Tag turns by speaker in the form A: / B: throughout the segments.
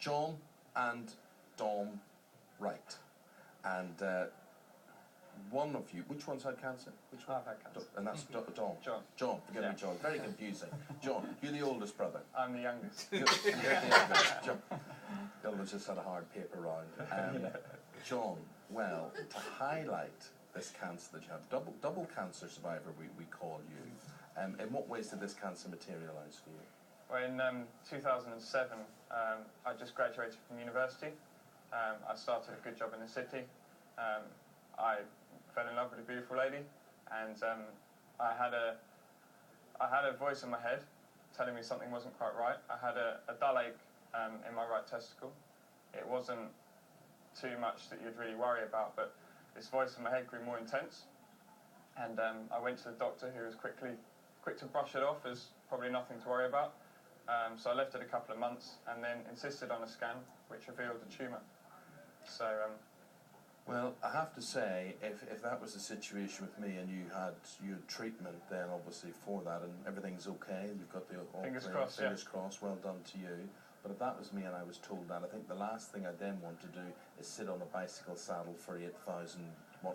A: John and Dom Wright. And one of you, which one's had cancer? Which one?
B: I've had cancer.
A: And that's Dom.
B: John.
A: John, forgive me, John. Very confusing. John, you're the oldest brother.
B: I'm the youngest.
A: You're the youngest. John. The other one's just had a hard paper round. John, well, to highlight this cancer that you have, double cancer survivor, we call you. In what ways did this cancer materialise for you?
B: Well, in 2007, I just graduated from university. I started a good job in the city. I fell in love with a beautiful lady, and I had a voice in my head telling me something wasn't quite right. I had a dull ache in my right testicle. It wasn't too much that you'd really worry about, but this voice in my head grew more intense, and I went to the doctor, who was quick to brush it off as probably nothing to worry about. So I left it a couple of months and then insisted on a scan, which revealed a tumour. So,
A: well, I have to say, if that was the situation with me and you had treatment then obviously for that and everything's okay, you've got the
B: fingers
A: crossed, well done to you. But if that was me and I was told that, I think the last thing I'd then want to do is sit on a bicycle saddle for 8,000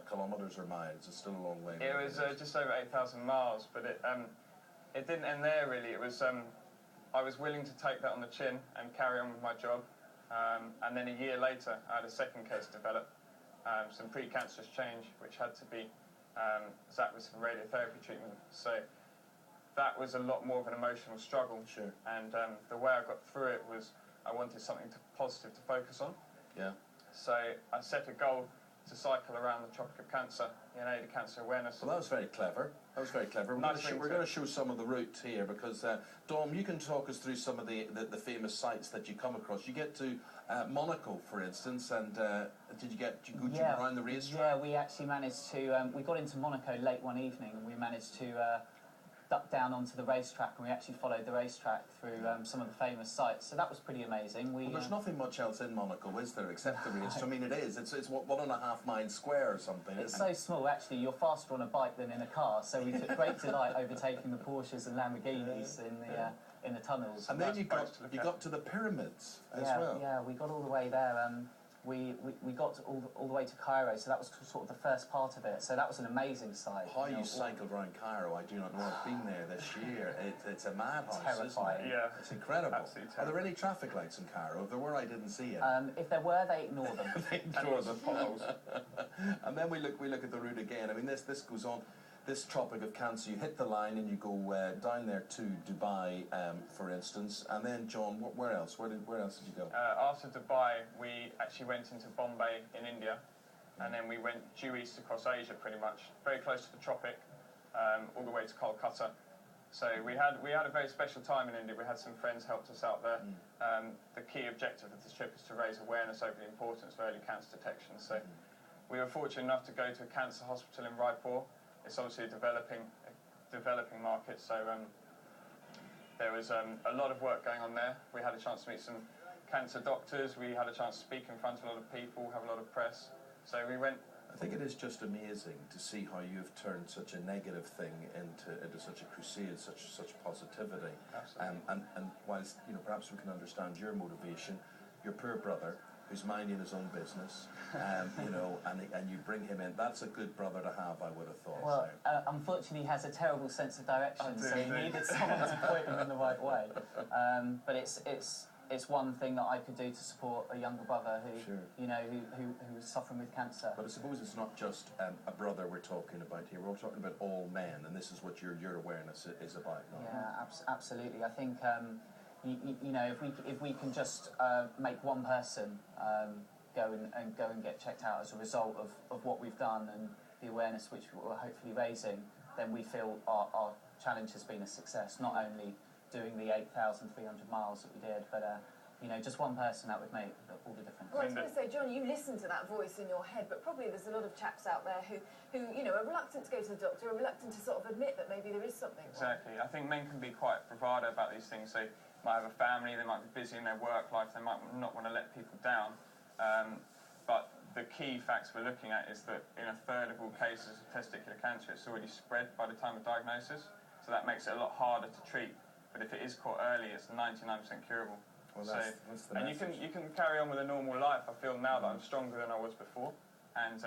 A: kilometres or miles. It's still a long way.
B: It was just over 8,000 miles, but it didn't end there really. It was I was willing to take that on the chin and carry on with my job. And then a year later, I had a second case develop, some precancerous change, which had to be zapped with some radiotherapy treatment. So that was a lot more of an emotional struggle.
A: Sure.
B: And the way I got through it was I wanted something positive to focus on.
A: Yeah.
B: So I set a goal to cycle around the Tropic of Cancer in aid of cancer awareness.
A: Well, that was very clever. That was very clever. We're going to show some of the route here because, Dom, you can talk us through some of the famous sites that you come across. You get to Monaco, for instance, and did you go around the racetrack?
C: Yeah, we actually managed to, we got into Monaco late one evening and we managed to duck down onto the racetrack, and we actually followed the racetrack through some of the famous sites. So that was pretty amazing.
A: Well, there's nothing much else in Monaco, is there, except the race? I mean, it is. It's 1.5 miles square or something.
C: It's so small, actually. You're faster on a bike than in a car. So we took great delight overtaking the Porsches and Lamborghinis in the tunnels.
A: And then you got to the pyramids as well.
C: Yeah, we got all the way there. We got all the way to Cairo, so that was sort of the first part of it. So that was an amazing sight.
A: How you cycled around Cairo, I do not know. I've been there this year. It's a madhouse,
C: terrifying.
A: Isn't it?
B: Yeah.
A: It's incredible.
B: Absolutely
A: terrible. Are there any traffic lights in Cairo? If there were, I didn't see it.
C: If there were, they ignore them.
A: They ignore them. And then we look at the route again. I mean, this goes on. This Tropic of Cancer, you hit the line and you go down there to Dubai, for instance, and then, John, where else? Where else did you go?
B: After Dubai, we actually went into Bombay in India, and then we went due east across Asia pretty much, very close to the tropic, all the way to Kolkata. So we had a very special time in India. We had some friends helped us out there. The key objective of this trip is to raise awareness over the importance of early cancer detection. So we were fortunate enough to go to a cancer hospital in Raipur. It's obviously a developing market, so there was a lot of work going on there. We had a chance to meet some cancer doctors. We had a chance to speak in front of a lot of people, have a lot of press. So we went.
A: I think it is just amazing to see how you've turned such a negative thing into such a crusade, such positivity.
B: Absolutely.
A: And whilst perhaps we can understand your motivation, your poor brother, who's minding his own business, and you bring him in. That's a good brother to have, I would have thought.
C: Well, unfortunately, he has a terrible sense of direction, so he needed someone to point him in the right way. But it's one thing that I could do to support a younger brother who,
A: sure.
C: who was suffering with cancer.
A: But I suppose it's not just a brother we're talking about here. We're talking about all men, and this is what your awareness is about. No?
C: Yeah, absolutely. I think. If we can just make one person go and get checked out as a result of what we've done and the awareness which we're hopefully raising, then we feel our challenge has been a success. Not only doing the 8,300 miles that we did, but just one person, that would make all the difference.
D: Well, I was going to say, John, you listen to that voice in your head, but probably there's a lot of chaps out there who are reluctant to go to the doctor, are reluctant to sort of admit that maybe there is something.
B: Exactly. I think men can be quite bravado about these things. They might have a family, they might be busy in their work life, they might not want to let people down. But the key facts we're looking at is that in a third of all cases of testicular cancer, it's already spread by the time of diagnosis. So that makes it a lot harder to treat. But if it is caught early, it's 99% curable.
A: Well,
B: So,
A: that's the
B: and
A: message.
B: you can carry on with a normal life. I feel now that I'm stronger than I was before, and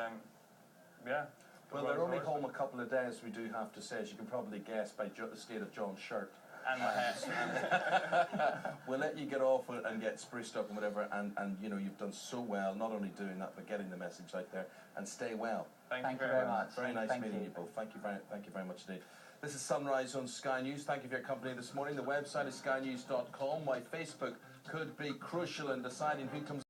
B: yeah.
A: Well, they're only home a couple of days, we do have to say, as you can probably guess by the state of John's shirt.
B: And my hair.
A: We'll let you get off and get spruced up and whatever, and you know, you've done so well, not only doing that, but getting the message out there, and stay well.
B: Thank you
C: very much.
A: Very nice
C: Thank
A: meeting
C: you.
A: you both. Thank you very much indeed. This is Sunrise on Sky News. Thank you for your company this morning. The website is skynews.com. My Facebook could be crucial in deciding who comes